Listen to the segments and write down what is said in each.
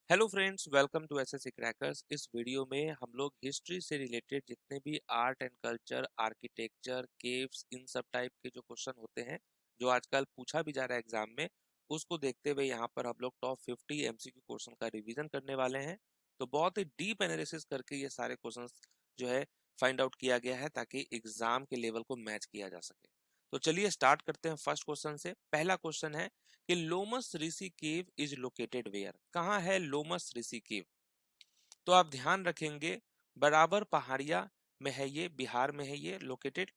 Hello friends, welcome to SSC crackers. इस video में हम लोग हिस्ट्री से रिलेटेड जितने भी art and culture, architecture, caves, इन सब टाइप के जो क्वेश्चन होते हैं जो आजकल पूछा भी जा रहा है एग्जाम में, उसको देखते हुए यहाँ पर हम लोग टॉप 50 एमसीक्यू क्वेश्चन का रिवीजन करने वाले हैं। तो बहुत ही डीप एनालिसिस करके ये सारे क्वेश्चन जो है फाइंड आउट किया गया है ताकि एग्जाम के लेवल को मैच किया जा सके। तो चलिए स्टार्ट करते हैं फर्स्ट क्वेश्चन से। पहला क्वेश्चन है कि लोमस ऋषि केव इज लोकेटेड वेयर। कहाँ है लोमस ऋषि केव? तो आप ध्यान रखेंगे, बराबर पहाड़िया में है ये, बिहार में है ये लोकेटेड।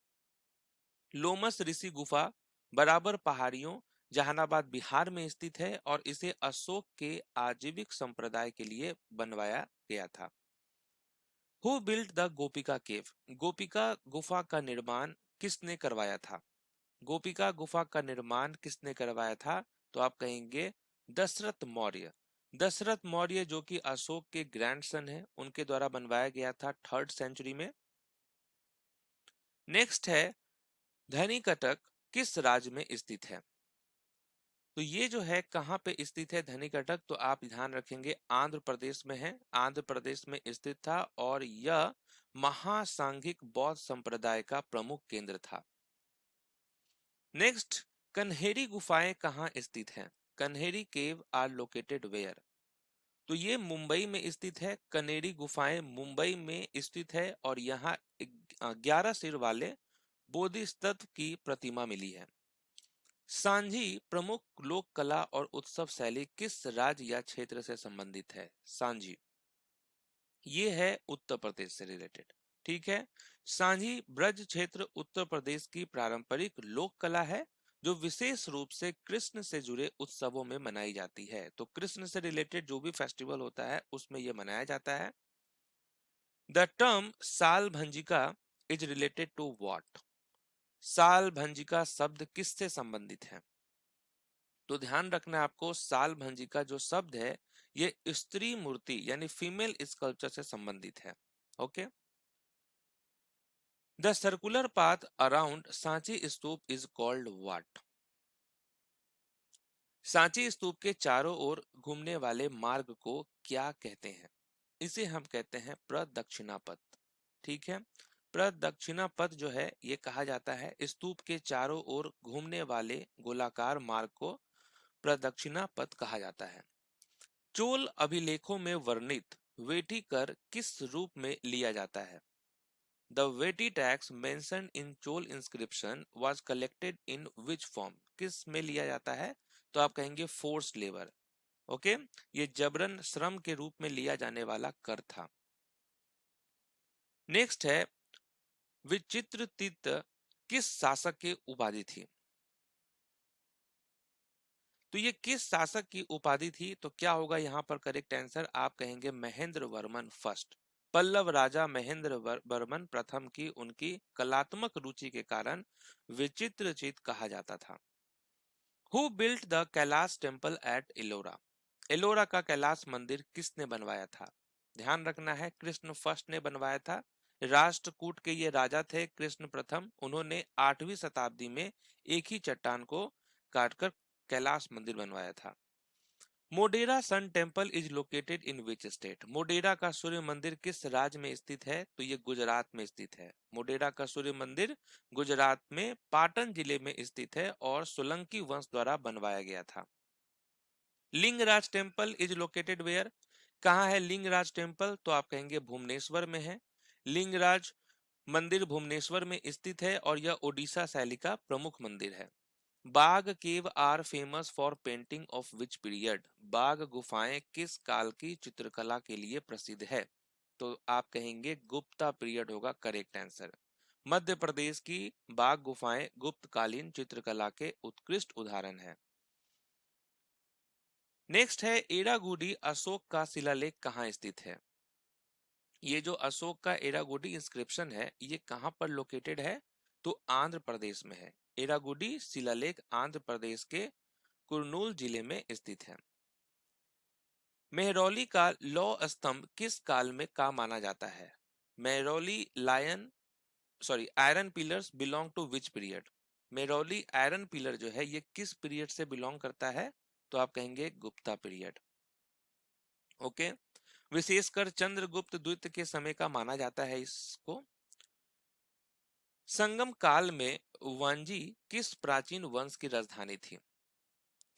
लोमस ऋषि गुफा बराबर पहाड़ियों, जहानाबाद बिहार में स्थित है और इसे अशोक के आजीविक संप्रदाय के लिए बनवाया गया था। हु बिल्ट द गोपिका केव? गोपिका गुफा का निर्माण किसने करवाया था? गोपिका गुफा का निर्माण किसने करवाया था? तो आप कहेंगे दशरथ मौर्य। दशरथ मौर्य जो कि अशोक के ग्रैंडसन है, उनके द्वारा बनवाया गया था 3rd सेंचुरी में। नेक्स्ट है धनीकटक किस राज्य में स्थित है? तो ये जो है कहाँ पे स्थित है धनीकटक? तो आप ध्यान रखेंगे आंध्र प्रदेश में है, आंध्र प्रदेश में स्थित था और यह महासांघिक बौद्ध संप्रदाय का प्रमुख केंद्र था। नेक्स्ट, कन्हेरी गुफाएं कहाँ स्थित हैं? कन्हेरी केव आर लोकेटेड वेयर? तो ये मुंबई में स्थित है। कनेरी गुफाएं मुंबई में स्थित है और यहाँ 11 सिर वाले बोधिसत्व की प्रतिमा मिली है। सांझी प्रमुख लोक कला और उत्सव शैली किस राज्य या क्षेत्र से संबंधित है? सांझी ये है उत्तर प्रदेश से रिलेटेड। ठीक है, सांझी ब्रज क्षेत्र उत्तर प्रदेश की पारंपरिक लोक कला है जो विशेष रूप से कृष्ण से जुड़े उत्सवों में मनाई जाती है। तो कृष्ण से रिलेटेड जो भी फेस्टिवल होता है उसमें यह मनाया जाता है। द टर्म साल भंजिका इज रिलेटेड टू व्हाट? साल भंजिका शब्द किससे संबंधित है? तो ध्यान रखना आपको, साल भंजिका जो शब्द है ये स्त्री मूर्ति यानी फीमेल स्कल्पचर से संबंधित है। Okay. The circular path around Sanchi stupa is called what? Sanchi stupa के चारों ओर घूमने वाले मार्ग को क्या कहते हैं? इसे हम कहते हैं प्रदक्षिणा पथ। ठीक है, प्रदक्षिणा पथ जो है ये कहा जाता है स्तूप के चारों ओर घूमने वाले गोलाकार मार्ग को प्रदक्षिणा पथ कहा जाता है। चोल अभिलेखों में वर्णित वेटी कर किस रूप में लिया जाता है? The Veti tax mentioned in Chol inscription was collected in which form? किस में लिया जाता है? तो आप कहेंगे फोर्स्ड लेबर। ओके, ये जबरन श्रम के रूप में लिया जाने वाला कर था। नेक्स्ट है विचित्रतीर्थ किस शासक की उपाधि थी? तो ये किस शासक की उपाधि थी? तो क्या होगा यहाँ पर करेक्ट आंसर? आप कहेंगे महेंद्र वर्मन फर्स्ट। पल्लव राजा महेंद्र वर्मन प्रथम की उनकी कलात्मक रुचि के कारण विचित्रचित कहा जाता था। Who built the Kailash temple at Ellora? Ellora का कैलाश मंदिर किसने बनवाया था? ध्यान रखना है कृष्ण फर्स्ट ने बनवाया था। राष्ट्रकूट के ये राजा थे कृष्ण प्रथम, उन्होंने 8वीं शताब्दी में एक ही चट्टान को काटकर कैलाश मंदिर बनवाया था। Modhera sun temple is located in which state? Modhera का सूर्य मंदिर किस राज्य में स्थित है? तो ये गुजरात में स्थित है। मोडेरा का सूर्य मंदिर गुजरात में पाटन जिले में स्थित है और सोलंकी वंश द्वारा बनवाया गया था। Lingaraj temple is located where? कहाँ है लिंगराज टेम्पल? तो आप कहेंगे भुवनेश्वर में है। लिंगराज मंदिर भुवनेश्वर में स्थित है और यह ओडिशा शैली का प्रमुख मंदिर है। Bagh cave are famous for painting of which period? Bagh गुफाएं किस काल की चित्रकला के लिए प्रसिद्ध है? तो आप कहेंगे गुप्ता पीरियड होगा करेक्ट आंसर। मध्य प्रदेश की बाग गुफाएं गुप्तकालीन चित्रकला के उत्कृष्ट उदाहरण है। नेक्स्ट है एडागुडी अशोक का शिलालेख कहाँ स्थित है? ये जो अशोक का एडागुडी इंस्क्रिप्शन है ये कहाँ पर लोकेटेड है? तो आंध्र प्रदेश में है। एडागुडी शिलालेख आंध्र प्रदेश के कुर्नूल जिले में स्थित है। मेहरौली का लौह स्तंभ किस काल में का माना जाता है? Mehrauli iron pillars belong to which period? Mehrauli iron pillar जो है ये किस पीरियड से बिलोंग करता है? तो आप कहेंगे गुप्ता पीरियड। ओके, विशेषकर चंद्रगुप्त द्वितीय के समय का माना जाता है इसको। संगम काल में वांजी किस प्राचीन वंश की राजधानी थी?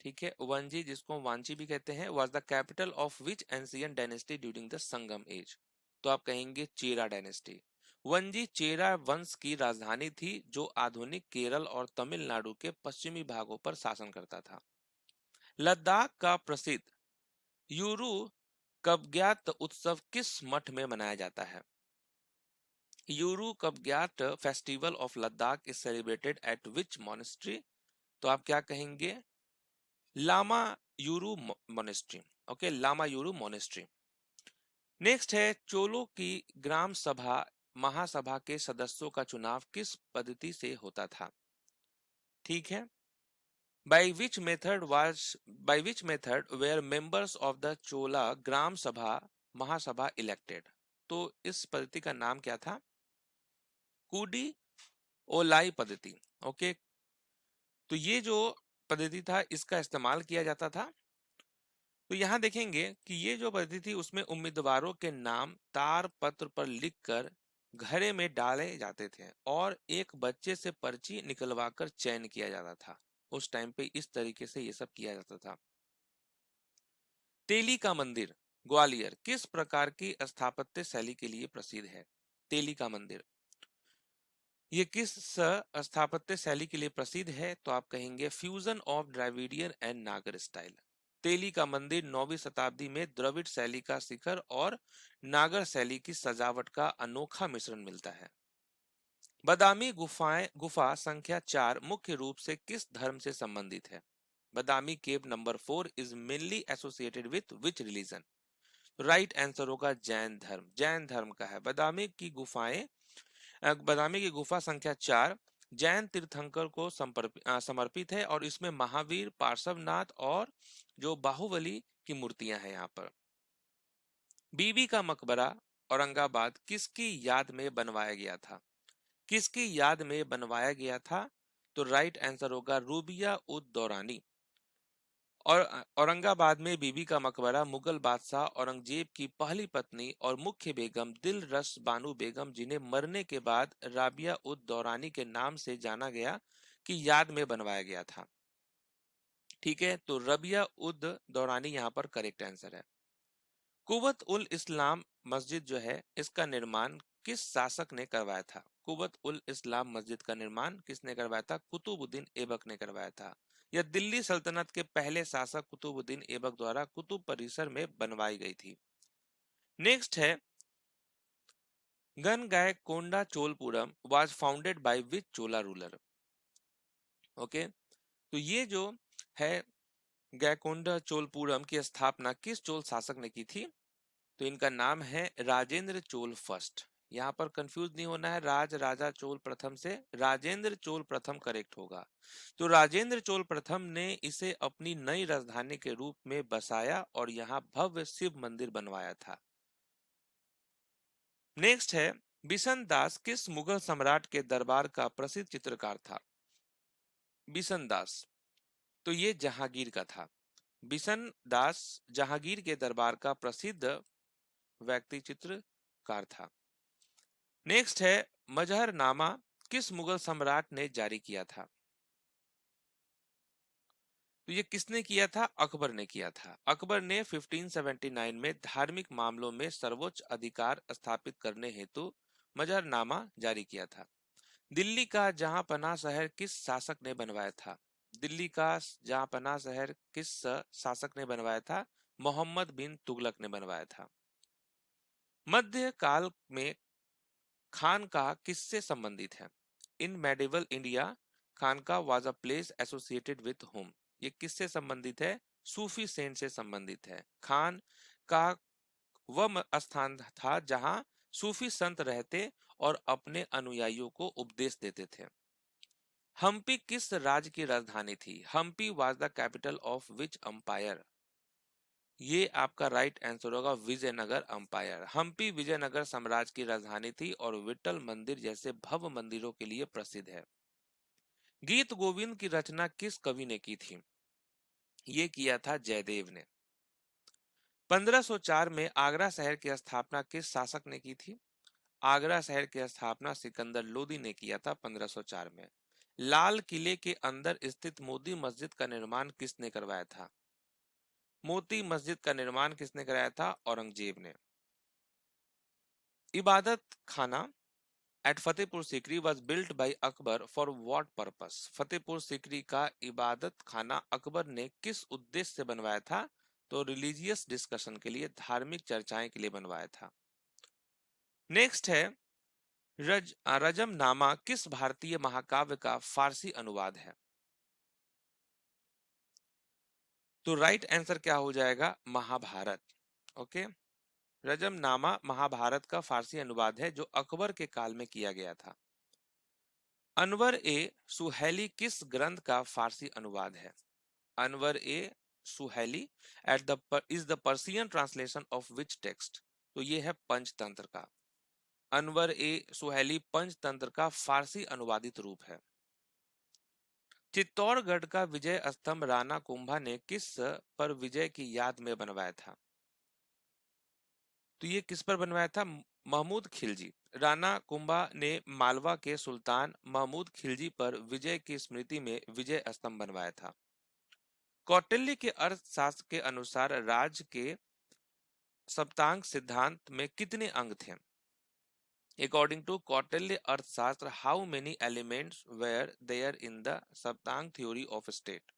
ठीक है, वांजी जिसको वांची भी कहते हैं, was the capital of which ancient dynasty during the Sangam age? तो आप कहेंगे चेरा डायनेस्टी। वंजी चेरा वंश की राजधानी थी जो आधुनिक केरल और तमिलनाडु के पश्चिमी भागों पर शासन करता था। लद्दाख का प्रसिद्ध यूरू कबग्यात उत्सव किस मठ में मनाया जाता है? Yuru Kabgyat festival of Ladakh is celebrated at which monastery? तो आप क्या कहेंगे? Lama Yuru monastery. Okay, Lama Yuru monastery. Next है, चोलों की ग्राम सभा महासभा के सदस्यों का चुनाव किस पद्धति से होता था? ठीक है, by which method were members of the चोला ग्राम सभा महासभा इलेक्टेड? तो इस पद्धति का नाम क्या था? कूडी ओलाई पद्धति। ओके, तो ये जो पद्धति था इसका इस्तेमाल किया जाता था। तो यहाँ देखेंगे कि ये जो पद्धति थी उसमें उम्मीदवारों के नाम तार पत्र पर लिखकर घड़े में डाले जाते थे और एक बच्चे से पर्ची निकलवाकर चयन किया जाता था। उस टाइम पे इस तरीके से ये सब किया जाता था। तेली का मंदिर ग्वालियर किस प्रकार की स्थापत्य शैली के लिए प्रसिद्ध है? तेली का मंदिर ये किस स्थापत्य शैली के लिए प्रसिद्ध है? तो आप कहेंगे फ्यूजन ऑफ द्रविडियन एंड नागर स्टाइल। तेली का मंदिर 9वीं शताब्दी में द्रविड़ शैली का शिखर और नागर शैली की सजावट का अनोखा मिश्रण मिलता है। बदामी गुफा संख्या 4 मुख्य रूप से किस धर्म से संबंधित है? Badami cave number 4 is mainly associated with which religion? Right answer होगा जैन धर्म। जैन धर्म का है बदामी की गुफा संख्या 4 जैन तीर्थंकर को समर्पित है और इसमें महावीर, पार्श्वनाथ और जो बाहुबली की मूर्तियां हैं यहाँ पर। बीबी का मकबरा औरंगाबाद किसकी याद में बनवाया गया था? किसकी याद में बनवाया गया था? तो राइट आंसर होगा रूबिया उद दौरानी। और औरंगाबाद में बीबी का मकबरा मुगल बादशाह औरंगजेब की पहली पत्नी और मुख्य बेगम दिल रस बानो बेगम जिन्हें मरने के बाद राबिया उद दौरानी के नाम से जाना गया की याद में बनवाया गया था। ठीक है, तो रबिया उद दौरानी यहाँ पर करेक्ट आंसर है। कुवत उल इस्लाम मस्जिद जो है इसका निर्माण किस शासक ने करवाया था? कुवत उल इस्लाम मस्जिद का निर्माण किसने करवाया था? कुतुबुद्दीन ऐबक ने करवाया था। यह दिल्ली सल्तनत के पहले शासक कुतुबुद्दीन ऐबक द्वारा कुतुब परिसर में बनवाई गई थी। नेक्स्ट है, Gangaikonda Cholapuram was founded by which Chola ruler? Okay, तो ये जो है गैकोंडा चोलपुरम की स्थापना किस चोल शासक ने की थी? तो इनका नाम है राजेंद्र चोल फर्स्ट। यहाँ पर कंफ्यूज नहीं होना है राजा चोल प्रथम से, राजेंद्र चोल प्रथम करेक्ट होगा। तो राजेंद्र चोल प्रथम ने इसे अपनी नई राजधानी के रूप में बसाया और यहाँ भव्य शिव मंदिर बनवाया था। नेक्स्ट है, बिशन दास किस मुगल सम्राट के दरबार का प्रसिद्ध चित्रकार था? बिशन दास तो ये जहांगीर का था। बिशन दास जहांगीर के दरबार का प्रसिद्ध व्यक्ति चित्रकार था। नेक्स्ट है, मजहरनामा किस मुगल सम्राट ने जारी किया था? तो ये किसने किया था? अकबर ने किया था। अकबर ने 1579 में धार्मिक मामलों में सर्वोच्च अधिकार स्थापित करने हेतु मजहरनामा जारी किया था। दिल्ली का जहांपनाह शहर किस शासक ने बनवाया था? दिल्ली का जहांपनाह शहर किस शासक ने बनवाया था? मोहम्मद बिन तुगलक ने बनवाया था। मध्य काल में खानका किससे संबंधित है? In medieval India Khanqah was a place associated with home. ये किससे संबंधित है? सूफी सेंट से संबंधित है। खान का वह स्थान था जहां सूफी संत रहते और अपने अनुयायियों को उपदेश देते थे। हम्पी किस राज्य की राजधानी थी? Hampi was the capital of which empire? ये आपका राइट आंसर होगा विजयनगर अंपायर। हम्पी विजयनगर साम्राज्य की राजधानी थी और विठल मंदिर जैसे भव्य मंदिरों के लिए प्रसिद्ध है। गीत गोविंद की रचना किस कवि ने की थी? ये किया था जयदेव ने। 1504 में आगरा शहर की स्थापना किस शासक ने की थी? आगरा शहर की स्थापना सिकंदर लोदी ने किया था 1504 में। लाल किले के अंदर स्थित मोती मस्जिद का निर्माण किसने करवाया था? मोती मस्जिद का निर्माण किसने कराया था? औरंगजेब ने। Ibadat Khana at Fatehpur Sikri was built by Akbar for what purpose? Fatehpur Sikri का इबादत खाना अकबर ने किस उद्देश्य से बनवाया था? तो रिलीजियस डिस्कशन के लिए, धार्मिक चर्चाएं के लिए बनवाया था। नेक्स्ट है रजम नामा किस भारतीय महाकाव्य का फारसी अनुवाद है? तो राइट आंसर क्या हो जाएगा? महाभारत। ओके, रजम नामा महाभारत का फारसी अनुवाद है जो अकबर के काल में किया गया था। अनवर ए सुहैली किस ग्रंथ का फारसी अनुवाद है? Anwar e Suhaili is the Persian translation of which text? तो ये है पंचतंत्र का। अनवर ए सुहैली पंचतंत्र का फारसी अनुवादित रूप है। चित्तौड़गढ़ का विजय स्तंभ राणा कुंभा ने किस पर विजय की याद में बनवाया था? तो ये किस पर बनवाया था? महमूद खिलजी। राणा कुंभा ने मालवा के सुल्तान महमूद खिलजी पर विजय की स्मृति में विजय स्तंभ बनवाया था। कौटिल्य के अर्थशास्त्र के अनुसार राज्य के सप्तांग सिद्धांत में कितने अंग थे? According to Kautilya Arthashastra, how many elements were there in the Saptang theory of state?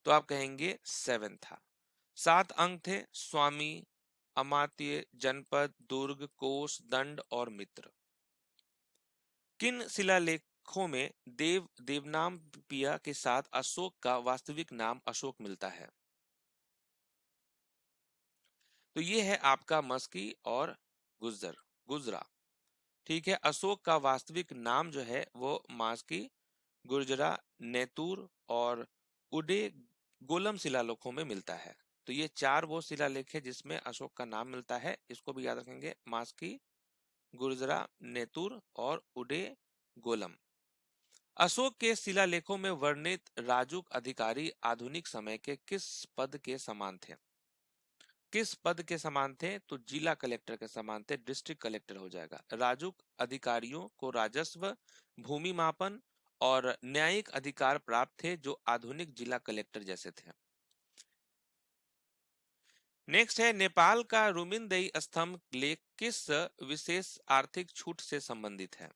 तो आप कहेंगे 7 था। 7 अंग थे: स्वामी, अमात्य, जनपद, दुर्ग, कोष, दंड और मित्र। किन शिलालेखों में देवनाम पिया के साथ अशोक का वास्तविक नाम अशोक मिलता है? तो ये है आपका मस्की और गुजरा। ठीक है, अशोक का वास्तविक नाम जो है वो मास्की, गुर्जरा, नेतुर और उडे गोलम शिलालेखों में मिलता है। तो ये 4 वो शिलालेख है जिसमें अशोक का नाम मिलता है। इसको भी याद रखेंगे, मास्की, गुर्जरा, नेतुर और उडे गोलम। अशोक के शिलालेखों में वर्णित राजुक अधिकारी आधुनिक समय के किस पद के समान थे? किस पद के समान थे? तो जिला कलेक्टर के समान थे, डिस्ट्रिक्ट कलेक्टर हो जाएगा। राजुक अधिकारियों को राजस्व, भूमि मापन और न्यायिक अधिकार प्राप्त थे जो आधुनिक जिला कलेक्टर जैसे थे। नेक्स्ट है नेपाल का रुमिनदेई स्तंभ लेख किस विशेष आर्थिक छूट से संबंधित है?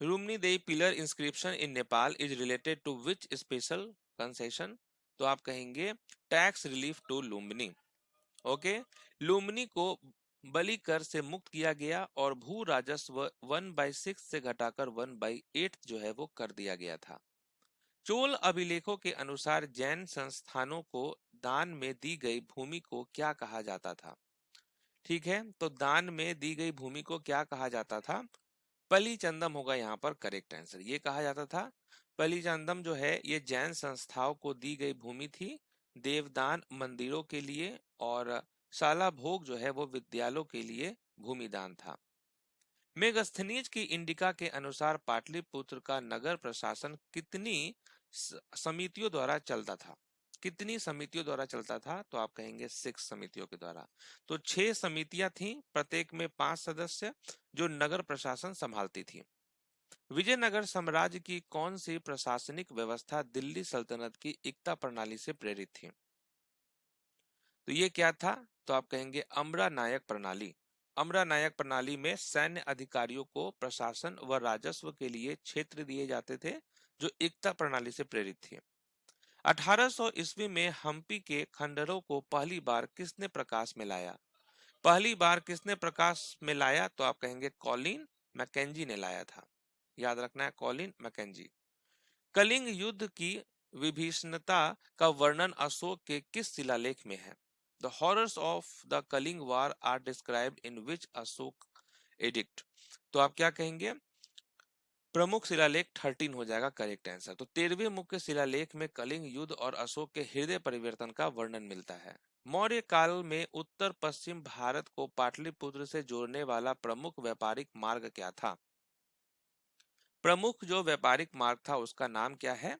Rummindei pillar inscription in Nepal is related to which special concession? तो आप कहेंगे tax relief to Lumbini. Okay, Lumbini को बलि कर से मुक्त किया गया और भू राजस्व 1/6 से घटाकर 1/8 जो है वो कर दिया गया था। चोल अभिलेखों के अनुसार जैन संस्थानों को दान में दी गई भूमि को क्या कहा जाता था? ठीक है, तो दान में दी गई भूमि को क्या कहा जाता था? पली चंदम होगा यहाँ पर करेक्ट आंसर। ये कहा जाता था पली चंदम जो है ये जैन संस्थाओं को दी गई भूमि थी, देवदान मंदिरों के लिए, और शाला भोग जो है वो विद्यालयों के लिए भूमिदान था। मेगस्थनीज की इंडिका के अनुसार पाटलिपुत्र का नगर प्रशासन कितनी समितियों द्वारा चलता था? कितनी समितियों द्वारा चलता था? तो आप कहेंगे 6 समितियों के द्वारा। तो 6 समितियां थीं, प्रत्येक में 5 सदस्य जो नगर प्रशासन संभालती थी। विजयनगर साम्राज्य की कौन सी प्रशासनिक व्यवस्था दिल्ली सल्तनत की एकता प्रणाली से प्रेरित थी? तो ये क्या था? तो आप कहेंगे अमरा नायक प्रणाली। अमरा नायक प्रणाली में सैन्य अधिकारियों को प्रशासन व राजस्व के लिए क्षेत्र दिए जाते थे जो एकता प्रणाली से प्रेरित थी। 1800 ईस्वी में हम्पी के खंडरों को पहली बार किसने प्रकाश में लाया? पहली बार किसने प्रकाश में लाया? तो आप कहेंगे कॉलिन मैकेंजी ने लाया था। याद रखना है, कॉलिन मैकेंजी। कलिंग युद्ध की विभीषणता का वर्णन अशोक के किस शिलालेख में है? The horrors of the Kalinga war are described in which Ashoka edict? तो आप क्या कहेंगे? प्रमुख शिलालेख 13 हो जाएगा करेक्ट आंसर। तो 13वें मुख्य शिलालेख में कलिंग युद्ध और अशोक के हृदय परिवर्तन का वर्णन मिलता है। मौर्य काल में उत्तर पश्चिम भारत को पाटलिपुत्र से जोड़ने वाला प्रमुख व्यापारिक मार्ग क्या था? प्रमुख जो व्यापारिक मार्ग था उसका नाम क्या है?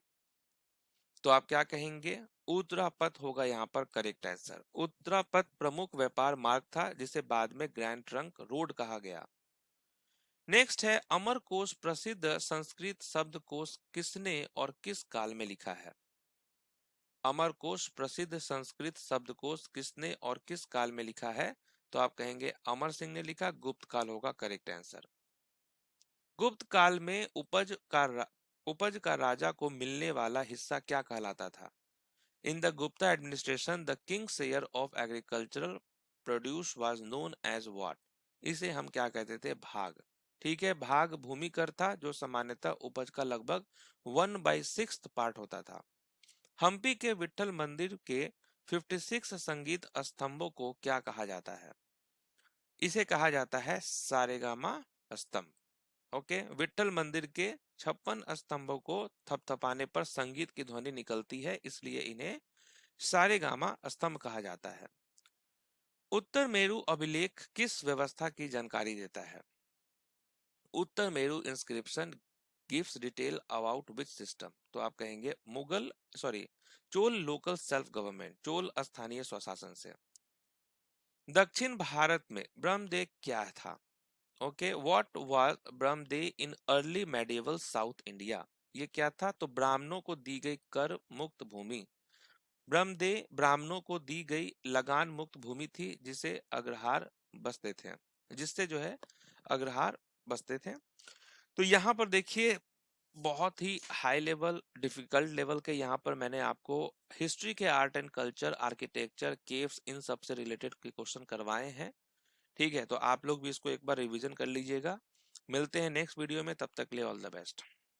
तो आप क्या कहेंगे? उत्तरापथ होगा यहाँ पर करेक्ट आंसर। उत्तरापथ प्रमुख व्यापार मार्ग था जिसे बाद में ग्रैंड ट्रंक रोड कहा गया। नेक्स्ट है अमरकोश प्रसिद्ध संस्कृत शब्दकोश किसने और किस काल में लिखा है? अमरकोश प्रसिद्ध संस्कृत शब्दकोश किसने और किस काल में लिखा है? तो आप कहेंगे अमर सिंह ने लिखा, गुप्त काल होगा करेक्ट आंसर। गुप्त काल में उपज का राजा को मिलने वाला हिस्सा क्या कहलाता था? In the Gupta administration the king share of agricultural produce was known as what? इसे हम क्या कहते थे? भाग। ठीक है, भाग भूमि कर था जो सामान्यतः उपज का लगभग 1/6 पार्ट होता था। हम्पी के विठल मंदिर के 56 संगीत स्तंभों को क्या कहा जाता है? इसे कहा जाता है सारेगामा स्तंभ। ओके, विठल मंदिर के 56 स्तंभों को थपथपाने पर संगीत की ध्वनि निकलती है, इसलिए इन्हें सारेगामा स्तंभ कहा जाता है। उत्तर मेरु अभिलेख किस व्यवस्था की जानकारी देता है? Uttar Meru inscription gives detail about which system? तो आप कहेंगे Chola local self government, Chola स्थानीय स्वशासन से। दक्षिण भारत में ब्रह्मदेव क्या था? Okay, what was Brahmadeya in early medieval South India? ये क्या था? तो ब्राह्मणों को दी गई कर मुक्त भूमि। ब्रह्मदेव ब्राह्मणों को दी गई लगान मुक्त भूमि थी जिसे अग्रहार बसते थे, जिससे जो है अग्रहार बसते थे। तो यहाँ पर देखिए बहुत ही हाई लेवल डिफिकल्ट लेवल के यहाँ पर मैंने आपको हिस्ट्री के art and culture, architecture, caves, इन सब से रिलेटेड के क्वेश्चन करवाए हैं। ठीक है, तो आप लोग भी इसको एक बार रिवीजन कर लीजिएगा। मिलते हैं नेक्स्ट वीडियो में, तब तक के लिए ऑल द बेस्ट।